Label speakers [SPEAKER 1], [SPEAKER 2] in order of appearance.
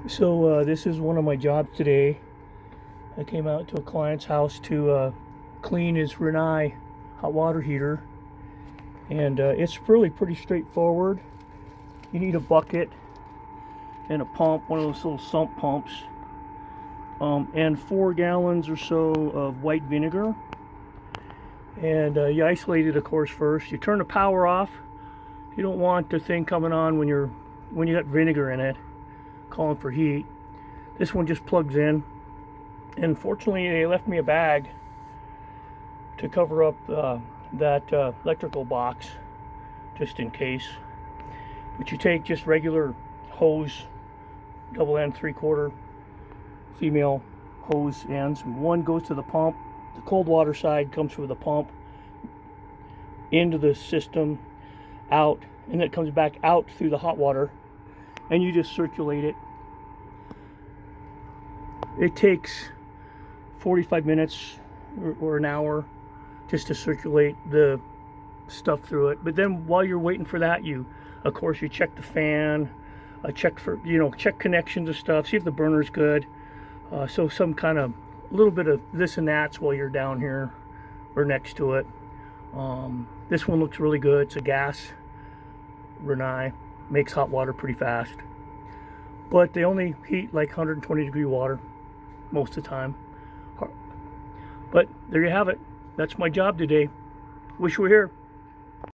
[SPEAKER 1] So this is one of my jobs today. I came out to a client's house to clean his rinnai hot water heater, and it's really pretty straightforward. You need a bucket and a pump, one of those little sump pumps, and 4 gallons or so of white vinegar. And you isolate it, of course, first. You turn the power off. You don't want the thing coming on when you got vinegar in it, calling for heat. This one just plugs in, and fortunately they left me a bag to cover up that electrical box just in case. But you take just regular hose, double end 3/4 female hose ends, and one goes to the pump. The cold water side comes through the pump into the system, out, and then it comes back out through the hot water, and you just circulate it. It takes 45 minutes or an hour just to circulate the stuff through it. But then while you're waiting for that, of course you check the fan, check for check connections and stuff, see if the burner's good. So some kind of little bit of this and that's while you're down here or next to it. This one looks really good. It's a gas rinnai, makes hot water pretty fast, but they only heat like 120-degree water most of the time. But there you have it. That's my job today. Wish you were here.